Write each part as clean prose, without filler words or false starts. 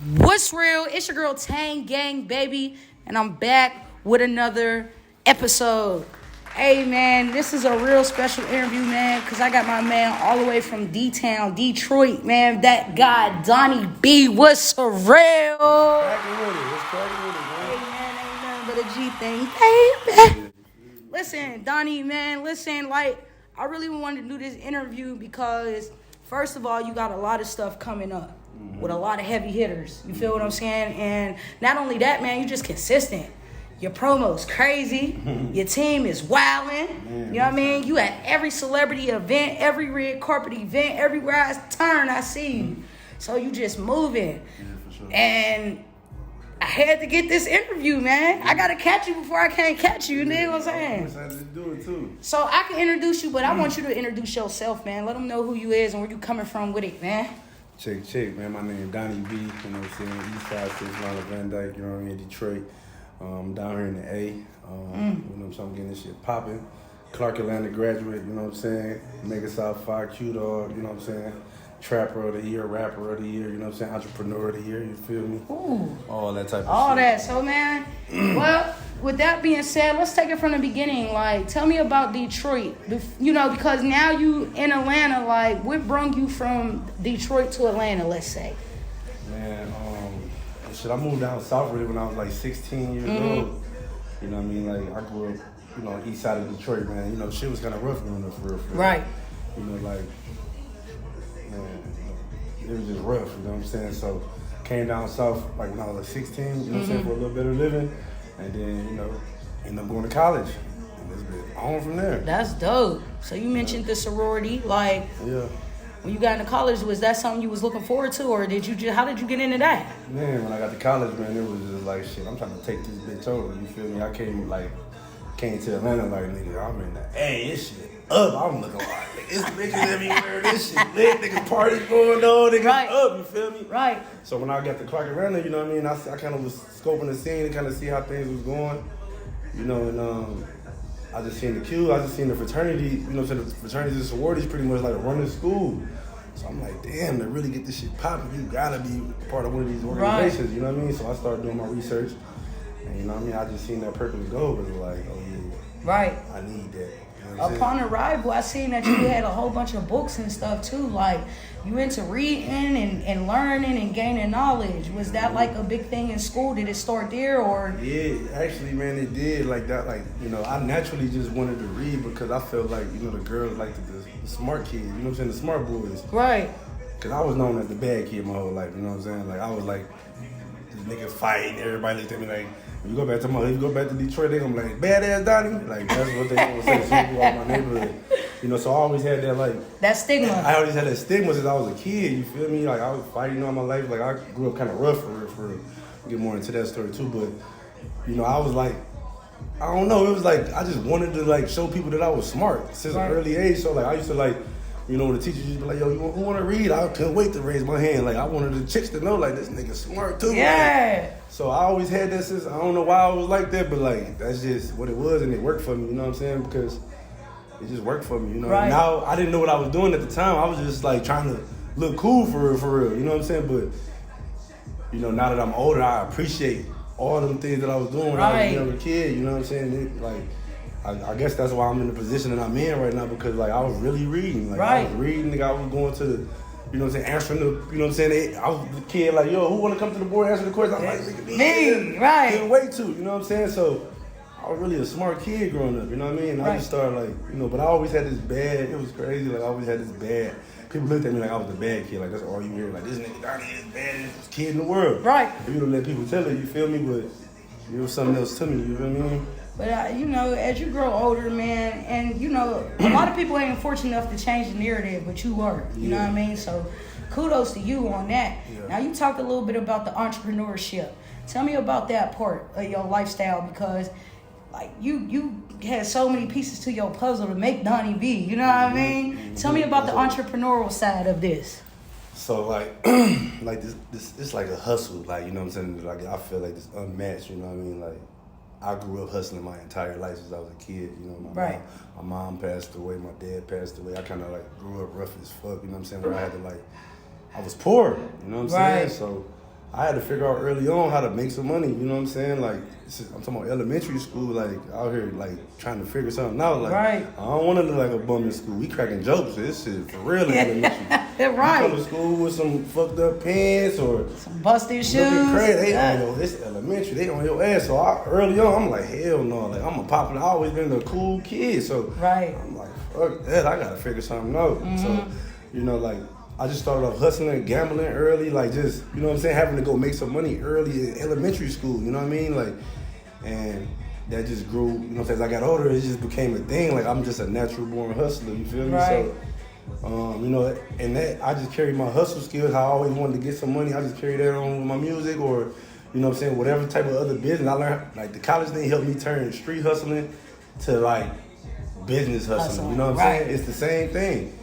What's real? It's your girl Tanggangbaby, and I'm back with another episode. Hey man, this is a real special interview, man, because I got my man all the way from D-Town, Detroit, man. That guy, Donnie B. What's real? Cracking with it. What's cracking with it, Hey man? man, ain't nothing but a G thing, baby. Listen, Donnie, man, listen, I really wanted to do this interview because, first of all, you got a lot of stuff coming up with a lot of heavy hitters. You feel what I'm saying? And not only that, man, you just consistent. Your promo's crazy. Your team is wilding. You know what I mean? You at every celebrity event, every red carpet event, everywhere I turn, I see you. So you just moving. Yeah, for sure. And I had to get this interview, man. I gotta catch you before I can't catch you. You know what I'm saying? I'm excited to do it too. So I can introduce you, but I want you to introduce yourself, man. Let them know who you is and where you coming from with it, man. Check, man. My name is Donnie B. You know what I'm saying? East Side, 6 line of Van Dyke. You know what I mean? Detroit. Down here in the A. You know what I'm saying? I'm getting this shit popping. Clark Atlanta graduate. You know what I'm saying? Mega South 5 Q Dog. You know what I'm saying? Trapper of the year, rapper of the year. You know what I'm saying? Entrepreneur of the year. You feel me? Ooh. All that type of shit. All that. So, man, well, with that being said, let's take it from the beginning. Like, tell me about Detroit. You know, because now you in Atlanta, like, what brung you from Detroit to Atlanta, let's say? Man, I moved down south really when I was like 16 years old. You know what I mean? Like, I grew up, you know, east side of Detroit, man. You know, shit was kind of rough growing up for real. Right. You know, like, man, it was just rough, you know what I'm saying? So, came down south, like, when I was like 16, you know what I'm saying, for a little better living. And then, you know, ended up going to college. And it's been on from there. That's dope. So you mentioned the sorority. Like, Yeah. when you got into college, was that something you was looking forward to, or how did you get into that? Man, when I got to college, man, it was just like, shit, I'm trying to take this bitch over, you feel me? I came to Atlanta like, nigga, I'm in the, hey, this shit up. I'm looking like, nigga, it's niggas everywhere, this shit lit, niggas parties going on, niggas Right. up, you feel me? Right. So when I got to Clark Atlanta, you know what I mean, I kind of was scoping the scene to kind of see how things was going, you know, and I just seen the queue, I just seen the fraternity, you know what I'm saying, the fraternities and sororities pretty much like running school. So I'm like, damn, to really get this shit popping, you gotta be part of one of these organizations, you know what I mean? So I started doing my research, and you know what I mean, I just seen that purpose go, but it was like, oh yeah, Right. I need that. You know what I'm Upon saying? arrival, I seen that you had a whole bunch of books and stuff too. Like, you into reading and learning and gaining knowledge. Was that like a big thing in school? Did it start there, or? Yeah, actually, man, it did like that. Like, you know, I naturally just wanted to read because I felt like, you know, the girls like the smart kids, you know what I'm saying, the smart boys. Right. Because I was known as the bad kid my whole life, you know what I'm saying? Like, I was like, this nigga fighting, everybody looked at me like, if you go back to Detroit, they gonna be like, badass Donnie? Like, that's what they gonna say. So people out my neighborhood. You know, so I always had that, like, That stigma. I always had that stigma since I was a kid, you feel me? Like, I was fighting all my life. Like, I grew up kind of rough for real. Get more into that story too, but, you know, I was like, I don't know, it was like, I just wanted to, like, show people that I was smart since Right. an early age. So, like, I used to, like, you know, when the teachers used to be like, yo, who want to read? I couldn't wait to raise my hand. Like, I wanted the chicks to know, like, this nigga smart too. Yeah. Like, so I always had that since, I don't know why I was like that, but, like, that's just what it was, and it worked for me, you know what I'm saying? Because it just worked for me, you know? Right. Now, I didn't know what I was doing at the time. I was just, like, trying to look cool for real, you know what I'm saying? But, you know, now that I'm older, I appreciate all them things that I was doing when I was Right. a younger kid, you know what I'm saying? I guess that's why I'm in the position that I'm in right now, because, like, I was really reading. Like, Right. I was reading, nigga, I was going to the, you know what I'm saying, answering the, you know what I'm saying, I was the kid, like, yo, who want to come to the board and answer the question? I'm like, nigga, Me, right. Couldn't wait to, you know what I'm saying? So, I was really a smart kid growing up, you know what I mean? And I Right. just started, like, you know, but I always had this bad, it was crazy, like, I always had this bad, people looked at me like I was the bad kid, like, that's all you hear, like, this nigga Donnie is the baddest kid in the world. Right. If you don't let people tell it, you feel me? But it was something else to me, you feel me? But, you know, as you grow older, man, and, you know, a lot of people ain't fortunate enough to change the narrative, but you were. You know what I mean? So, kudos to you on that. Yeah. Now, you talked a little bit about the entrepreneurship. Tell me about that part of your lifestyle, because, like, you had so many pieces to your puzzle to make Donnie B. You know what I mean? Tell me about the entrepreneurial side of this. So, like, like this, it's like a hustle, like, you know what I'm saying? Like, I feel like it's unmatched, you know what I mean? Like, I grew up hustling my entire life since I was a kid. You know, Right. my mom passed away, my dad passed away. I kind of grew up rough as fuck. You know what I'm saying? Where I had to I was poor. You know what I'm Right. saying? So I had to figure out early on how to make some money, you know what I'm saying? Like, I'm talking about elementary school, like, out here, like, trying to figure something out. Like, right. I don't want to look like a bum in school. We cracking jokes. This shit for real in elementary. Right. You come to school with some fucked up pants or some busted shoes. Looking crazy. They on your, it's elementary. They on your ass. So early on, I'm like, hell no. Like, I'm a popular. I always been a cool kid. So right. I'm like, fuck that. I got to figure something out. So, you know, like, I just started off hustling, gambling early, like just, you know what I'm saying, having to go make some money early in elementary school, you know what I mean? Like, and that just grew, you know, as I got older, it just became a thing. Like, I'm just a natural born hustler, you feel me? Right. So, you know, and that, I just carry my hustle skills, how I always wanted to get some money, I just carry that on with my music or, you know what I'm saying, whatever type of other business. I learned, like, the college thing helped me turn street hustling to, like, business hustling, you know what I'm saying? It's the same thing,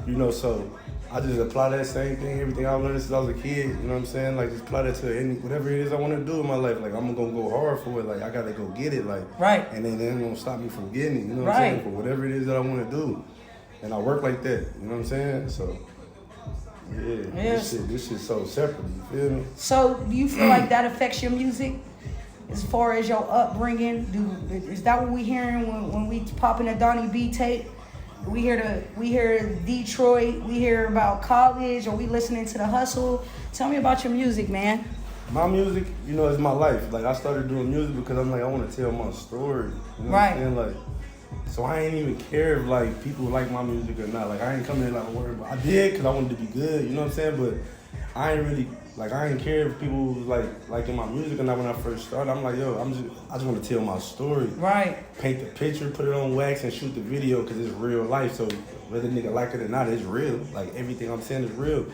you know, so I just apply that same thing, everything I learned since I was a kid, you know what I'm saying? Like, just apply that to any, whatever it is I want to do in my life. Like, I'm going to go hard for it. Like, I got to go get it. Like, right. And then it ain't going to stop me from getting it, you know what I'm saying? For whatever it is that I want to do. And I work like that, you know what I'm saying? So, yeah, this shit's so separate, you feel me? So, do you feel like that affects your music? As far as your upbringing, is that what we hearing when we popping a Donnie B tape? We hear Detroit, we hear about college, or we listening to the hustle. Tell me about your music, man. My music, you know, is my life. Like, I started doing music because I'm like, I want to tell my story. You know what I'm saying? Like, so I ain't even care if, like, people like my music or not. Like, I ain't coming in like a word, but I did because I wanted to be good, you know what I'm saying? But I ain't really, like, I ain't care if people was like in my music or not when I first started. I'm like, yo, I just want to tell my story. Right. Paint the picture, put it on wax, and shoot the video because it's real life. So whether nigga like it or not, it's real. Like, everything I'm saying is real.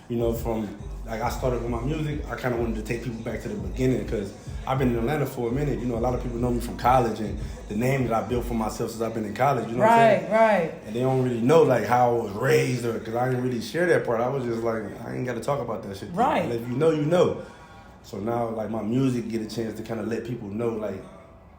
You know, from, like, I started with my music, I kind of wanted to take people back to the beginning because I've been in Atlanta for a minute. You know, a lot of people know me from college and the name that I built for myself since I've been in college. You know what I'm saying? Right. And they don't really know, like, how I was raised or, because I didn't really share that part. I was just like, I ain't got to talk about that shit. Right. And if you know, you know. So now, like, my music get a chance to kind of let people know, like,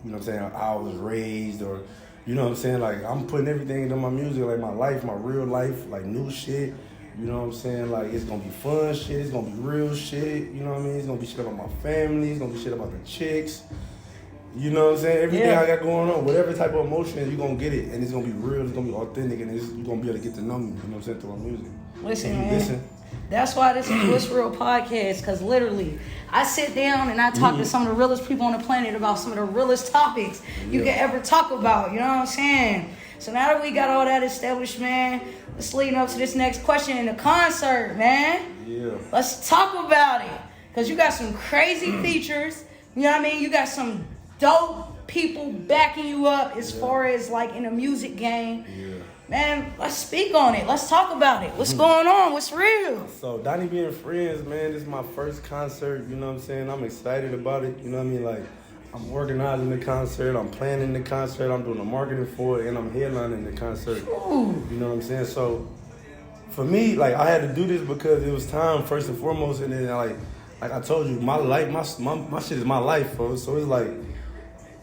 you know what I'm saying, how I was raised or, you know what I'm saying? Like, I'm putting everything into my music, like my life, my real life, like new shit. You know what I'm saying? Like, it's gonna be fun shit, it's gonna be real shit, you know what I mean? It's gonna be shit about my family, it's gonna be shit about the chicks. You know what I'm saying? Everything I got going on, whatever type of emotion, you're gonna get it. And it's gonna be real, it's gonna be authentic, and you're gonna be able to get to know me, you know what I'm saying, through my music. Listen, man. That's why this is Wut'z Real podcast, because literally, I sit down and I talk to some of the realest people on the planet about some of the realest topics you can ever talk about, you know what I'm saying? So now that we got all that established, man, let's lead up to this next question in the concert, man. Yeah. Let's talk about it. Because you got some crazy features, you know what I mean? You got some dope people backing you up as far as like in the music game. Yeah. Man, let's speak on it. Let's talk about it. What's going on? What's real? So, Donnie being friends, man, this is my first concert, you know what I'm saying? I'm excited about it, you know what I mean? Like, I'm organizing the concert, I'm planning the concert, I'm doing the marketing for it, and I'm headlining the concert. Ooh. You know what I'm saying? So, for me, like, I had to do this because it was time, first and foremost, and then, like I told you, my life, my shit is my life, bro. So, it's like,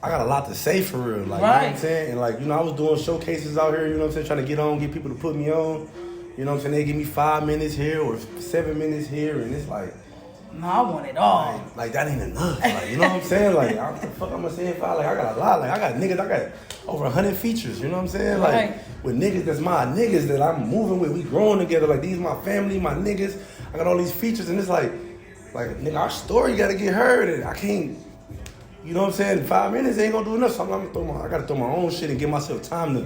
I got a lot to say for real, like, you know what I'm saying? And, like, you know, I was doing showcases out here, you know what I'm saying, trying to get on, get people to put me on. You know what I'm saying? They give me 5 minutes here or 7 minutes here, and it's like, no, I want it all. Like that ain't enough. Like, you know what I'm saying? Like, what the fuck I'm gonna say if I got a lot. Like, I got over 100 features, you know what I'm saying? Like, with niggas that's my niggas that I'm moving with, we growing together. Like, these my family, my niggas. I got all these features, and it's like, nigga, our story gotta get heard, and I can't, you know what I'm saying? 5 minutes ain't gonna do enough, so I gotta throw my own shit and give myself time to,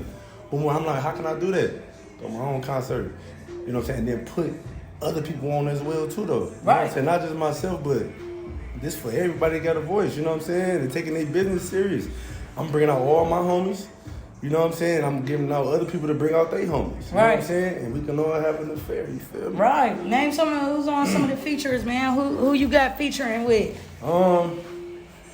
boom, I'm like, how can I do that? Throw my own concert, you know what I'm saying? And then put other people on as well too, though. You know what I'm saying? Not just myself, but this for everybody that got a voice, you know what I'm saying? And taking their business serious. I'm bringing out all my homies, you know what I'm saying? I'm giving out other people to bring out their homies, you know what I'm saying? And we can all have an affair, you feel me? Right. Name who's on some of the features, man. Who you got featuring with?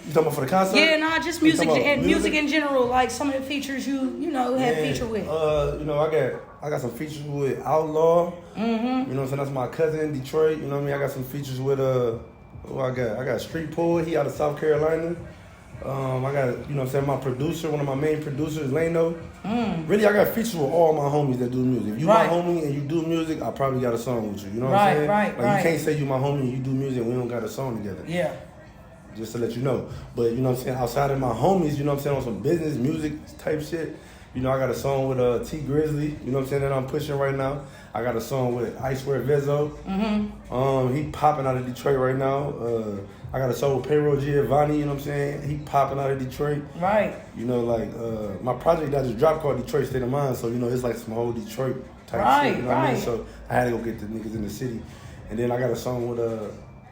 You talking about for the concert? Yeah, nah, just music and music in general. Like some of the features you know have feature with. You know, I got some features with Outlaw. You know what I'm saying? That's my cousin in Detroit. You know what I mean? I got some features with who I got? I got Street Poet. He out of South Carolina. I got, you know what I'm saying, my producer, one of my main producers, Lano. Really, I got features with all my homies that do music. If you my homie and you do music, I probably got a song with you. You know what I'm saying? Like, you can't say you my homie and you do music and we don't got a song together. Yeah. Just to let you know. But, you know what I'm saying, outside of my homies, you know what I'm saying, on some business, music type shit, you know, I got a song with T Grizzly, you know what I'm saying, that I'm pushing right now. I got a song with I Swear Vezzo. He popping out of Detroit right now. I got a song with Payroll Giovanni, you know what I'm saying? He popping out of Detroit. Right. You know, like, my project that just dropped called Detroit State of Mind, so, you know, it's like some whole Detroit type shit, you know what I mean? So I had to go get the niggas in the city. And then I got a song with,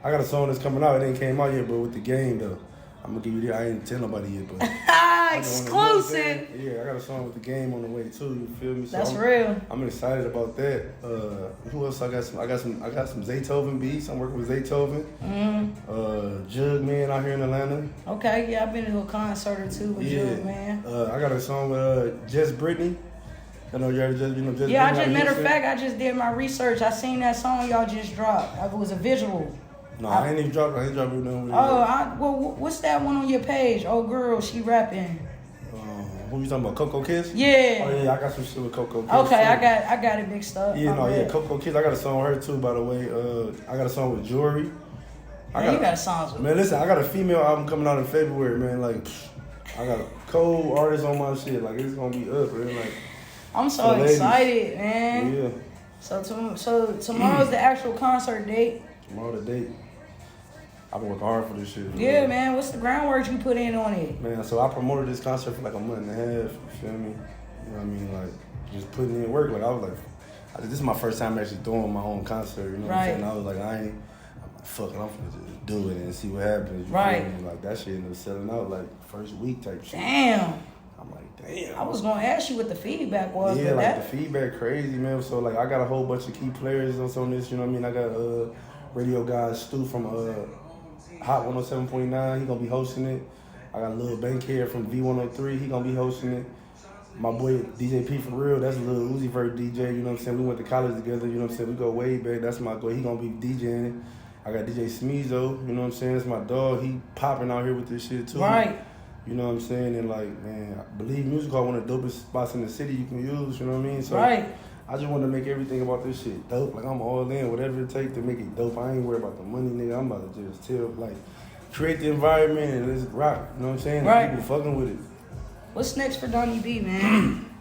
I got a song that's coming out, it ain't came out yet, but with the game, though. I'm gonna give you that, I ain't tell nobody yet, but. Exclusive. Yeah, I got a song with the game on the way, too, you feel me? So That's real. I'm excited about that. Who else I got some Zaytoven beats. I'm working with Zaytoven. Jug Man out here in Atlanta. Okay, yeah, I've been to a concert or two with Jug Man. I got a song with Just Brittany. I know you already just, Yeah, matter of fact, I just did my research. I seen that song y'all just dropped. It was a visual. No, I ain't even dropped it. No. Well, what's that one on your page? Oh, girl, she rapping. Who you talking about? Coco Kiss? Yeah. Oh yeah, I got some shit with Coco Kiss. Okay, I got it mixed up. Yeah, Coco Kiss. I got a song with her too, by the way. I got a song with Jewelry. You got songs with. Man, listen, I got a female album coming out in February, man. Like, I got a cold artist on my shit. Like, it's gonna be up, man. Like, I'm so excited, man. Yeah. So tomorrow's the actual concert date. Tomorrow the date. I've been working hard for this shit. Yeah, man. What's the groundwork you put in on it? Man, so I promoted this concert for like a month and a half. You feel me? You know what I mean? Like, just putting in work. Like, I was like, this is my first time actually doing my own concert. You know what I'm saying? I was like, I'm like, fuck it, I'm gonna just do it and see what happens. You feel me? Like, that shit ended up selling out like first week type shit. Damn. I'm like, damn. I was gonna ask you what the feedback was. Yeah, like the feedback crazy, man. So like, I got a whole bunch of key players on this. You know what I mean? I got radio guy Stu from Hot 107.9, he gonna be hosting it. I got Lil Bankhead from V103, he gonna be hosting it. My boy DJ P for real, that's a Lil Uzi Vert DJ, you know what I'm saying? We went to college together, you know what I'm saying? We go way back, that's my boy, he gonna be DJing. I got DJ Smeezo, you know what I'm saying? That's my dog, he popping out here with this shit too. Right. You know what I'm saying? And like, man, I believe Music Hall one of the dopest spots in the city you can use, you know what I mean? So I just want to make everything about this shit dope. Like, I'm all in, whatever it takes to make it dope. I ain't worried about the money, nigga. I'm about to just create the environment and let's rock. You know what I'm saying? Right. People fucking with it. What's next for Donnie B, man?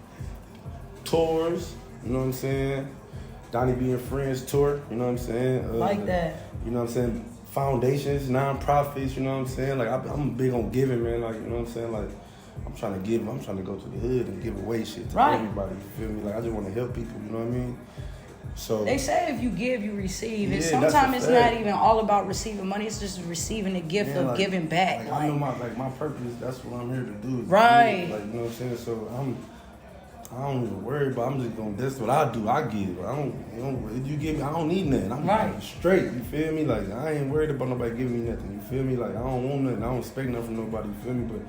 Tours, you know what I'm saying? Donnie B and Friends tour, you know what I'm saying? Like that. You know what I'm saying? Foundations, non-profits, you know what I'm saying? Like, I'm big on giving, man. Like, you know what I'm saying? Like, I'm trying to go to the hood and give away shit to everybody, you feel me? Like, I just want to help people, you know what I mean? So they say if you give, you receive. And sometimes it's not even all about receiving money, it's just receiving the gift of giving back. Like, I know my purpose, that's what I'm here to do. Right. Like, you know what I'm saying? So I don't even worry about I'm just gonna, that's what I do, I give. If you give me, I don't need nothing. I'm straight, you feel me? Like, I ain't worried about nobody giving me nothing, you feel me? Like, I don't want nothing, I don't expect nothing from nobody, you feel me? But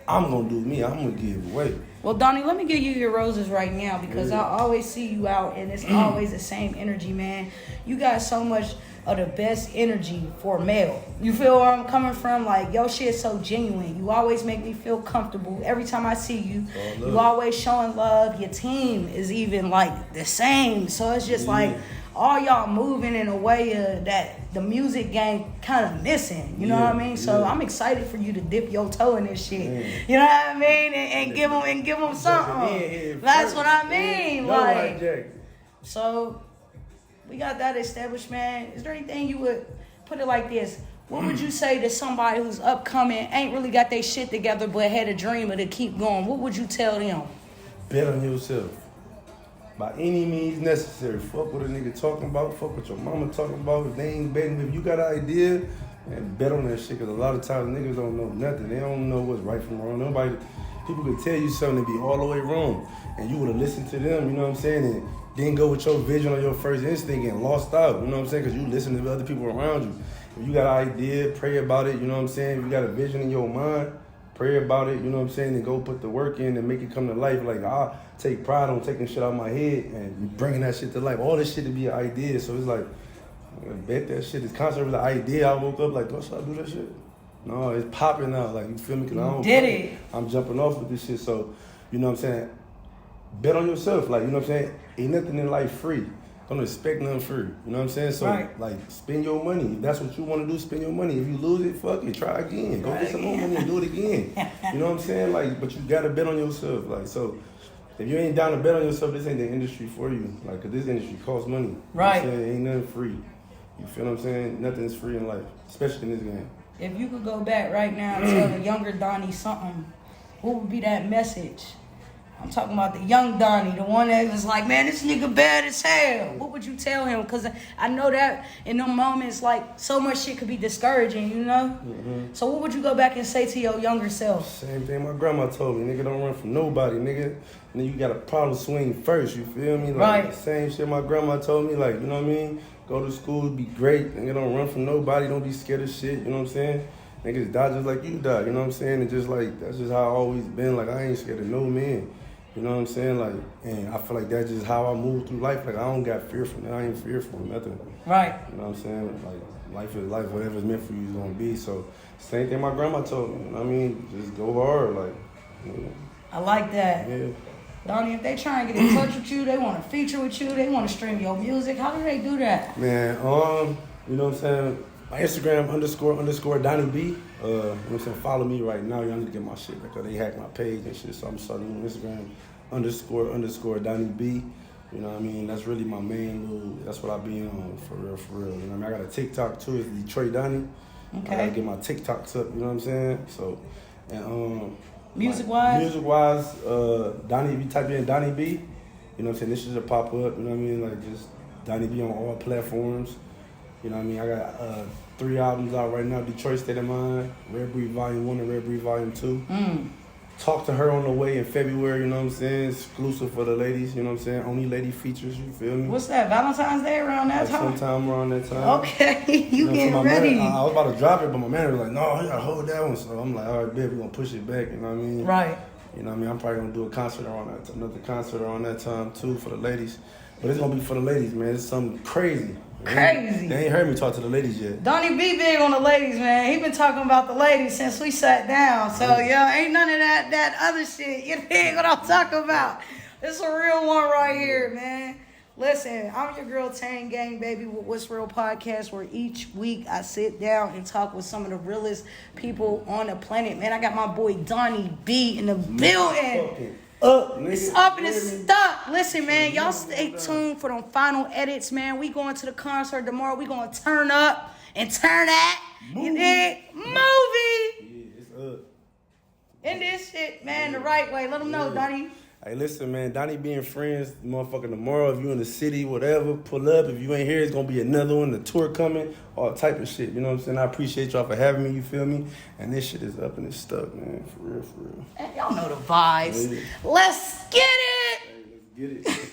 I'm gonna do me. I'm gonna give away. Well, Donnie, let me give you your roses right now because I always see you out and it's always the same energy, man. You got so much of the best energy for a male. You feel where I'm coming from? Like, your shit's so genuine. You always make me feel comfortable. Every time I see you, you always showing love. Your team is even like the same. So it's just like all y'all moving in a way that the music game kind of missing. You know what I mean? So I'm excited for you to dip your toe in this shit. You know what I mean? And give them something. That's what I mean. Like, so we got that established, man. Is there anything you would put it like this? What would you say to somebody who's upcoming, ain't really got their shit together, but had a dream to keep going? What would you tell them? Bet on yourself. By any means necessary. Fuck what a nigga talking about. Fuck what your mama talking about. If they ain't betting, if you got an idea, man, bet on that shit. Because a lot of times niggas don't know nothing. They don't know what's right from wrong. People could tell you something and be all the way wrong. And you would have listened to them, you know what I'm saying? And then go with your vision or your first instinct and lost out, you know what I'm saying? Because you listen to other people around you. If you got an idea, pray about it, you know what I'm saying? If you got a vision in your mind, pray about it, you know what I'm saying? And go put the work in and make it come to life. Like, I take pride on taking shit out of my head and bringing that shit to life. All this shit to be an idea. So it's like, I bet that shit. This concept was an idea. I woke up like, should I do that shit? No, it's popping out. Like, you feel me? Cause I don't Did it? I'm jumping off with this shit. So, you know what I'm saying? Bet on yourself. Like, you know what I'm saying? Ain't nothing in life free. Don't expect nothing free. You know what I'm saying? So, like, spend your money. If that's what you want to do, spend your money. If you lose it, fuck it. Try again. Go get some more money and do it again. You know what I'm saying? Like, but you gotta bet on yourself. Like, so, if you ain't down to bet on yourself, this ain't the industry for you. Like, cause this industry costs money. Right. You know what I'm saying? Ain't nothing free. You feel what I'm saying? Nothing's free in life, especially in this game. If you could go back right now and tell the younger Donnie something, what would be that message? I'm talking about the young Donnie, the one that was like, man, this nigga bad as hell. What would you tell him? Because I know that in them moments, like, so much shit could be discouraging, you know? Mm-hmm. So what would you go back and say to your younger self? Same thing my grandma told me. Nigga, don't run from nobody, nigga. And then you got to probably swing first, you feel me? Like, right. Same shit my grandma told me, like, you know what I mean? Go to school, be great. Nigga, don't run from nobody. Don't be scared of shit, you know what I'm saying? Niggas die just like you die, you know what I'm saying? And just like, that's just how I always been. Like, I ain't scared of no man. You know what I'm saying? Like, and I feel like that's just how I move through life. Like, I don't got fear from that. I ain't fearful of nothing. Right. You know what I'm saying? Like, life is life. Whatever's meant for you is gonna be. So, same thing my grandma told me. You know what I mean? Just go hard. Like, you know. I like that. Yeah. Donnie, if they try and get in touch with you, they want to feature with you, they want to stream your music, how do they do that? Man, you know what I'm saying? My Instagram _ Donnie B. You know what I'm saying? Follow me right now. Y'all need to get my shit back. They hacked my page and shit, so I'm starting on Instagram _ Donnie B. You know what I mean? That's really my main little, that's what I be on for real, for real. You know what I mean? I got a TikTok too, it's Detroit Donnie. Okay. I gotta get my TikToks up, you know what I'm saying? So, and Music-wise, Donnie, if you type in Donnie B, you know what I'm saying? This shit will pop up, you know what I mean? Like, just Donnie B on all platforms. You know what I mean? I got 3 albums out right now. Detroit State of Mind, Red Breed Volume 1 and Red Breed Volume 2. Talk to Her on the way in February, you know what I'm saying? Exclusive for the ladies, you know what I'm saying? Only lady features, you feel me? What's that, Valentine's Day around that time? Sometime around that time. Okay, you getting ready. I was about to drop it, but my man was like, no, you gotta hold that one. So I'm like, all right, babe, we're gonna push it back, you know what I mean? Right. You know what I mean? I'm probably gonna do a concert around that, another concert around that time too for the ladies. But it's gonna be for the ladies, man. It's something crazy. Crazy. They ain't heard me talk to the ladies yet. Donnie B big on the ladies, man. He been talking about the ladies since we sat down. So, ain't none of that other shit. You dig what I'm talking about? It's a real one right here, man. Listen, I'm your girl Tanggangbaby with Wut'z Real podcast, where each week I sit down and talk with some of the realest people on the planet. Man, I got my boy Donnie B in the building. It's up and it's stuck. Listen, man, y'all stay tuned for them final edits, man. We going to the concert tomorrow. We going to turn up and turn that. You dig? Movie. Yeah, it's up. In this shit, man, the right way. Let them know, Donnie. Hey, listen, man, Donnie being friends, motherfucking tomorrow, if you in the city, whatever, pull up. If you ain't here, it's going to be another one, the tour coming, all type of shit. You know what I'm saying? I appreciate y'all for having me, you feel me? And this shit is up and it's stuck, man, for real, for real. Hey, y'all know the vibes. Yeah. Let's get it. Hey, let's get it.